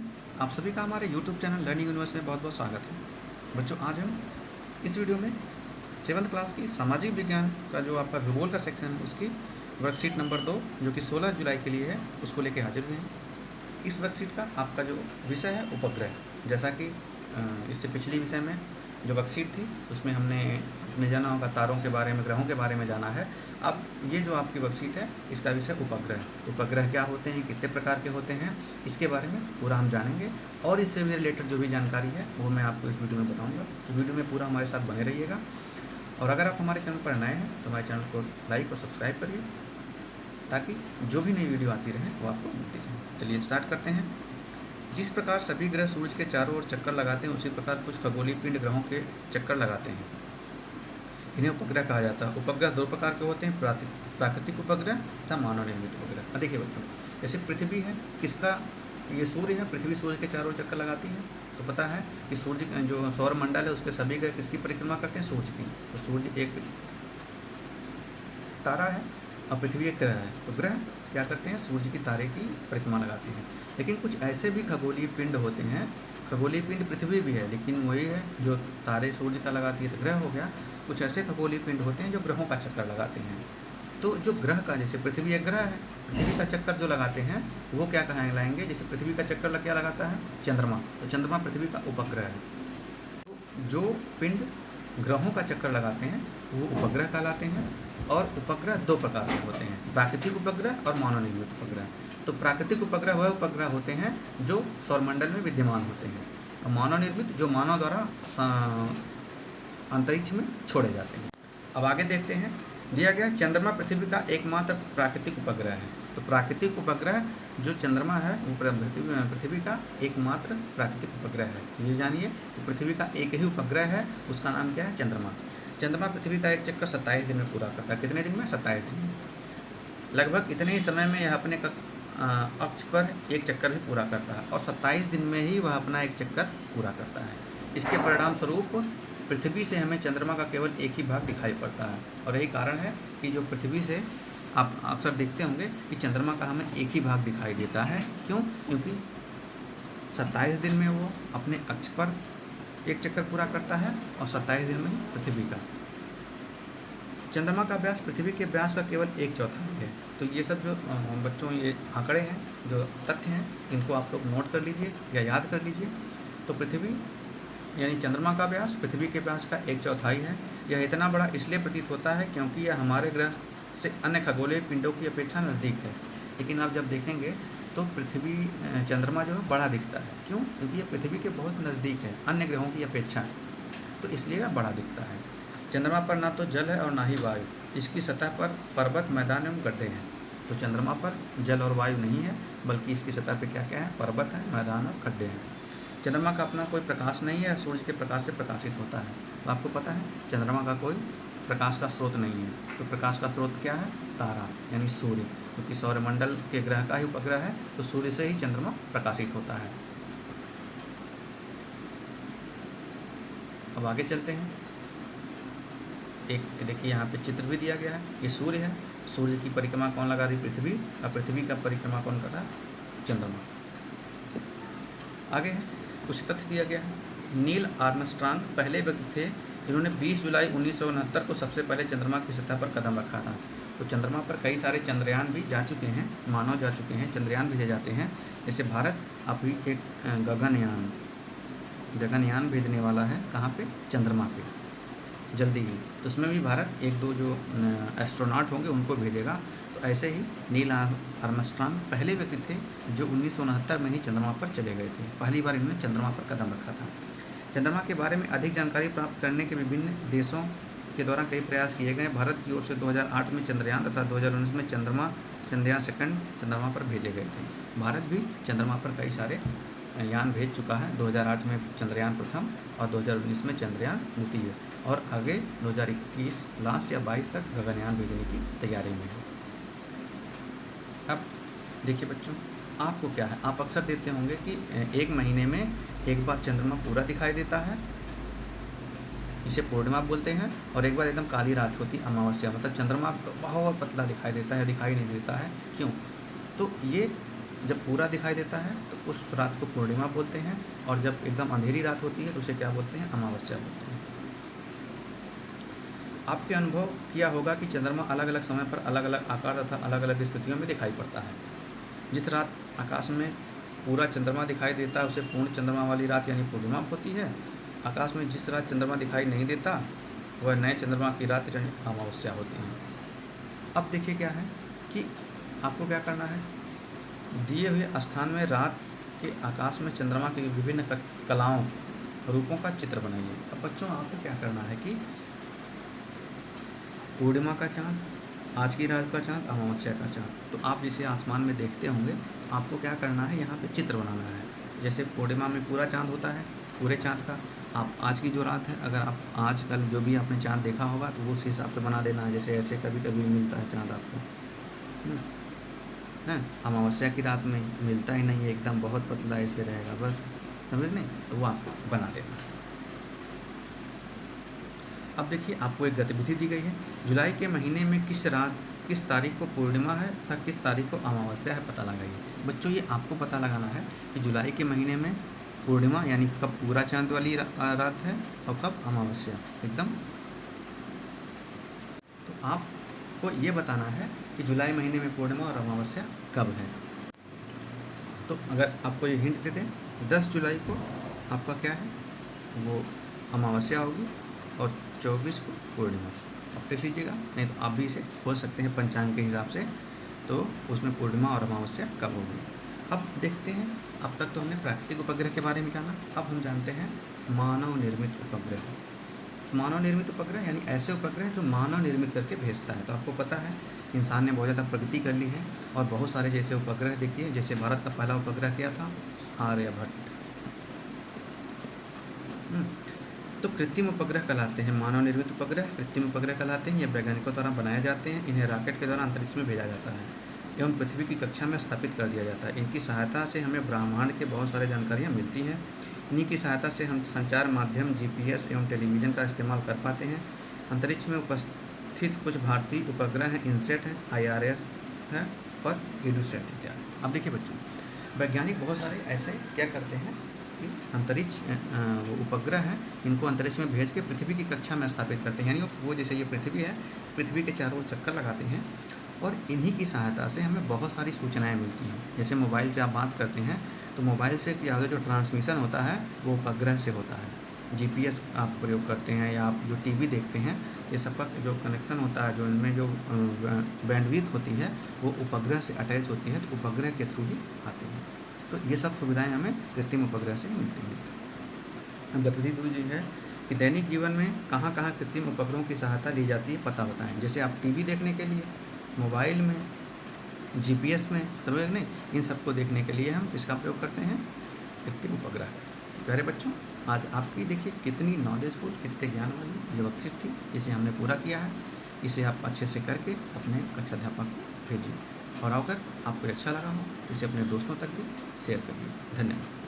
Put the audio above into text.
Friends, आप सभी का हमारे YouTube चैनल लर्निंग यूनिवर्स में बहुत बहुत स्वागत है। बच्चों, आज हम इस वीडियो में 7th क्लास की सामाजिक विज्ञान का जो आपका भूगोल का सेक्शन है उसकी वर्कशीट नंबर 2 जो कि 16 जुलाई के लिए है उसको लेके हाजिर हुए हैं। इस वर्कशीट का आपका जो विषय है उपग्रह। जैसा कि इससे पिछली विषय में जो वर्कशीट थी उसमें हमने जाना होगा तारों के बारे में, ग्रहों के बारे में जाना है। अब ये जो आपकी वर्कशीट है इसका विषय उपग्रह। तो उपग्रह क्या होते हैं, कितने प्रकार के होते हैं, इसके बारे में पूरा हम जानेंगे और इससे भी रिलेटेड जो भी जानकारी है वो मैं आपको इस वीडियो में बताऊंगा। तो वीडियो में पूरा हमारे साथ बने रहिएगा। और अगर आप हमारे चैनल पर नए हैं तो हमारे चैनल को लाइक और सब्सक्राइब करिए ताकि जो भी नई वीडियो आती रहे वो आपको मिलती रहे। चलिए स्टार्ट करते हैं। जिस प्रकार सभी ग्रह सूरज के चारों ओर चक्कर लगाते हैं उसी प्रकार कुछ खगोलीय पिंड ग्रहों के चक्कर लगाते हैं। इन्हें उपग्रह कहा जाता है। उपग्रह दो प्रकार के होते हैं, प्राकृतिक उपग्रह तथा मानव निर्मित उपग्रह। अब देखिए बच्चों, जैसे पृथ्वी है, किसका, ये सूर्य है, पृथ्वी सूर्य के चारों ओर चक्कर लगाती है। तो पता है कि सूर्य जो सौर मंडल है उसके सभी ग्रह किसकी परिक्रमा करते हैं, सूर्य की। तो सूर्य एक तारा है और पृथ्वी एक ग्रह है। तो ग्रह क्या करते हैं, सूर्य की तारे की परिक्रमा लगाती है। लेकिन कुछ ऐसे भी खगोलीय पिंड होते हैं, खगोलीय पिंड पृथ्वी भी है लेकिन वही है जो तारे सूर्य का लगाती है तो ग्रह हो गया। कुछ ऐसे खगोलीय पिंड होते हैं जो ग्रहों का चक्कर लगाते हैं। तो जो ग्रह का, जैसे पृथ्वी एक ग्रह है, पृथ्वी का चक्कर जो लगाते हैं वो क्या कहलाएंगे, जैसे पृथ्वी का चक्कर क्या लगाता है, चंद्रमा। तो चंद्रमा पृथ्वी का उपग्रह है। तो जो पिंड ग्रहों का चक्कर लगाते हैं वो उपग्रह कहलाते हैं। और उपग्रह दो प्रकार के होते हैं, प्राकृतिक उपग्रह और मानव निर्मित उपग्रह। तो प्राकृतिक उपग्रह वह उपग्रह होते हैं जो सौरमंडल में विद्यमान होते हैं, और मानव निर्मित जो मानव द्वारा अंतरिक्ष में छोड़े जाते हैं। अब आगे देखते हैं, दिया गया चंद्रमा पृथ्वी का एकमात्र प्राकृतिक उपग्रह है। तो प्राकृतिक उपग्रह जो चंद्रमा है वो पृथ्वी का एकमात्र प्राकृतिक उपग्रह है। तो ये जानिए कि पृथ्वी का एक ही उपग्रह है, उसका नाम क्या है, चंद्रमा। चंद्रमा पृथ्वी का एक चक्कर 27 दिन में पूरा करता है। कितने दिन में, 27 दिन में। लगभग इतने ही समय में यह अपने अक्ष पर एक चक्कर भी पूरा करता है और 27 दिन में ही वह अपना एक चक्कर पूरा करता है। इसके परिणाम स्वरूप पृथ्वी से हमें चंद्रमा का केवल एक ही भाग दिखाई पड़ता है। और यही कारण है कि जो पृथ्वी से आप अक्सर देखते होंगे कि चंद्रमा का हमें एक ही भाग दिखाई देता है। क्यों? क्योंकि 27 दिन में वो अपने अक्ष पर एक चक्कर पूरा करता है और 27 दिन में ही पृथ्वी का। चंद्रमा का व्यास पृथ्वी के व्यास का केवल 1/4 है। तो ये सब जो बच्चों ये आंकड़े हैं, जो तथ्य हैं, इनको आप लोग नोट कर लीजिए या याद कर लीजिए। तो पृथ्वी यानी चंद्रमा का व्यास पृथ्वी के व्यास का 1/4 है। यह इतना बड़ा इसलिए प्रतीत होता है क्योंकि यह हमारे ग्रह से अन्य खगोलीय पिंडों की अपेक्षा नज़दीक है। लेकिन आप जब देखेंगे तो पृथ्वी, चंद्रमा जो है बड़ा दिखता है। क्यों? क्योंकि यह पृथ्वी के बहुत नज़दीक है अन्य ग्रहों की अपेक्षा, तो इसलिए यह बड़ा दिखता है। चंद्रमा पर ना तो जल है और ना ही वायु। इसकी सतह पर पर्वत, मैदान एवं गड्ढे हैं। तो चंद्रमा पर जल और वायु नहीं है, बल्कि इसकी सतह पर क्या क्या है, पर्वत है, मैदान और गड्ढे हैं। चंद्रमा का अपना कोई प्रकाश नहीं है, सूर्य के प्रकाश से प्रकाशित होता है। तो आपको पता है चंद्रमा का कोई प्रकाश का स्रोत नहीं है। तो प्रकाश का स्रोत क्या है, तारा यानी सूर्य, क्योंकि सौरमंडल के ग्रह का ही उपग्रह है। तो सूर्य से ही चंद्रमा प्रकाशित होता है। अब आगे चलते हैं। एक देखिए यहाँ पे चित्र भी दिया गया है। ये सूर्य है, सूर्य की परिक्रमा कौन लगा रही, पृथ्वी, और पृथ्वी का परिक्रमा कौन कर रहा है, चंद्रमा। आगे है, कुछ तथ्य दिया गया है। नील आर्मस्ट्रांग पहले व्यक्ति थे जिन्होंने 20 जुलाई 1969 को सबसे पहले चंद्रमा की सतह पर कदम रखा था। तो चंद्रमा पर कई सारे चंद्रयान भी जा चुके हैं, मानव जा चुके हैं, चंद्रयान भेजे जाते हैं। जैसे भारत अभी एक गगनयान भेजने वाला है, कहाँ पे, चंद्रमा पे, जल्दी ही। तो उसमें भी भारत एक दो जो एस्ट्रोनॉट होंगे उनको भेजेगा। तो ऐसे ही नील आर्मस्ट्रांग पहले व्यक्ति थे जो 1969 में ही चंद्रमा पर चले गए थे। पहली बार इन्होंने चंद्रमा पर कदम रखा था। चंद्रमा के बारे में अधिक जानकारी प्राप्त करने के विभिन्न देशों के द्वारा कई प्रयास किए गए। भारत की ओर से 2008 में चंद्रयान तथा 2019 में चंद्रयान सेकंड चंद्रमा पर भेजे गए थे। भारत भी चंद्रमा पर कई सारे यान भेज चुका है। 2008 में चंद्रयान प्रथम और 2019 में चंद्रयान द्वितीय, और आगे 2021 लास्ट या 22 तक गगनयान भेजने की तैयारी में है। अब देखिए बच्चों, आपको क्या है, आप अक्सर देखते होंगे कि एक महीने में एक बार चंद्रमा पूरा दिखाई देता है, इसे पूर्णिमा बोलते हैं, और एक बार एकदम काली रात होती, अमावस्या, मतलब चंद्रमा बहुत पतला दिखाई देता है, दिखाई नहीं देता है। क्यों? तो ये जब पूरा दिखाई देता है तो उस रात को पूर्णिमा बोलते हैं, और जब एकदम अंधेरी रात होती है तो उसे क्या बोलते हैं? अमावस्या बोलते हैं। आपके अनुभव किया होगा कि चंद्रमा अलग अलग समय पर अलग अलग आकार तथा अलग अलग स्थितियों में दिखाई पड़ता है। जिस रात आकाश में पूरा चंद्रमा दिखाई देता है उसे पूर्ण चंद्रमा वाली रात यानी पूर्णिमा होती है। आकाश में जिस रात चंद्रमा दिखाई नहीं देता वह नए चंद्रमा की रात यानी अमावस्या होती है। अब देखिए क्या है कि आपको क्या करना है, दिए हुए स्थान में रात के आकाश में चंद्रमा की विभिन्न कलाओं रूपों का चित्र बनाइए। अब बच्चों आपको क्या करना है कि पूर्णिमा का चाँद, आज की रात का चाँद, अमावस्या का चाँद, तो आप जिसे आसमान में देखते होंगे तो आपको क्या करना है, यहाँ पे चित्र बनाना है। जैसे पूर्णिमा में पूरा चाँद होता है, पूरे चाँद का आप आज की जो रात है, अगर आप आज कल जो भी आपने चाँद देखा होगा तो उस हिसाब से बना देना है। जैसे ऐसे कभी कभी मिलता है चाँद आपको, है अमावस्या की रात में मिलता ही नहीं है, एकदम बहुत पतला ऐसे रहेगा, बस समझ नहीं, तो वो आप बना देना। अब देखिए आपको एक गतिविधि दी गई है, जुलाई के महीने में किस तारीख को पूर्णिमा है तथा किस तारीख को अमावस्या है पता लगाइए। बच्चों ये आपको पता लगाना है कि जुलाई के महीने में पूर्णिमा यानी कब पूरा चांद वाली रात है और कब अमावस्या एकदम। तो आपको ये बताना है कि जुलाई महीने में पूर्णिमा और अमावस्या कब है। तो अगर आपको ये हिंट दे दें, 10 जुलाई को आपका क्या है, वो अमावस्या होगी और 24 को पूर्णिमा। आप लिख लीजिएगा, नहीं तो आप भी इसे खोज सकते हैं पंचांग के हिसाब से, तो उसमें पूर्णिमा और अमावस्या कब होगी। अब देखते हैं, अब तक तो हमने प्राकृतिक उपग्रह के बारे में जाना, अब हम जानते हैं मानव निर्मित उपग्रह। तो मानव निर्मित उपग्रह यानी ऐसे उपग्रह जो मानव निर्मित करके भेजता है। तो आपको पता है इंसान ने बहुत ज़्यादा प्रगति कर ली है और बहुत सारे जैसे उपग्रह देखिए, जैसे भारत का पहला उपग्रह क्या था, आर्यभट्ट। तो कृत्रिम उपग्रह कहलाते हैं, मानव निर्मित उपग्रह कृत्रिम उपग्रह कहलाते हैं। ये वैज्ञानिकों द्वारा बनाए जाते हैं, इन्हें रॉकेट के द्वारा अंतरिक्ष में भेजा जाता है एवं पृथ्वी की कक्षा में स्थापित कर दिया जाता है। इनकी सहायता से हमें ब्रह्मांड के बहुत सारे जानकारियाँ मिलती हैं। इन्हीं की सहायता से हम संचार माध्यम GPS एवं टेलीविज़न का इस्तेमाल कर पाते हैं। अंतरिक्ष में उपस्थित कुछ भारतीय उपग्रह हैं, इनसेट है, IRS है और EDUSAT इत्यादि। अब देखिए बच्चों, वैज्ञानिक बहुत सारे ऐसे क्या करते हैं कि अंतरिक्ष वो उपग्रह हैं, इनको अंतरिक्ष में भेज के पृथ्वी की कक्षा में स्थापित करते हैं। यानी वो जैसे ये पृथ्वी है, पृथ्वी के चारों ओर चक्कर लगाते हैं और इन्हीं की सहायता से हमें बहुत सारी सूचनाएं मिलती हैं। जैसे मोबाइल से आप बात करते हैं तो मोबाइल से कि आगे जो ट्रांसमिशन होता है वो उपग्रह से होता है। GPS आप प्रयोग करते हैं या आप जो TV देखते हैं, ये सब का जो कनेक्शन होता है, जो इनमें जो बैंडविड्थ होती है वो उपग्रह से अटैच होती है, तो उपग्रह के थ्रू ही आती है। तो ये सब सुविधाएं हमें कृत्रिम उपग्रह से मिलती हैं। गतिविधि 2 है कि दैनिक जीवन में कहाँ कहाँ कृत्रिम उपग्रहों की सहायता ली जाती है पता बताएं। जैसे आप TV देखने के लिए, मोबाइल में, GPS में, समझ नहीं, इन सबको देखने के लिए हम किसका प्रयोग करते हैं, कृत्रिम उपग्रह। प्यारे बच्चों, आज आपकी देखिए कितनी नॉलेजफुल, कितने ज्ञान वाली ये वर्कशीट थी, इसे हमने पूरा किया है। इसे आप अच्छे से करके अपने कक्षाध्यापक को भेजिए और अगर आपको अच्छा लगा हो तो इसे अपने दोस्तों तक भी शेयर करिए। धन्यवाद।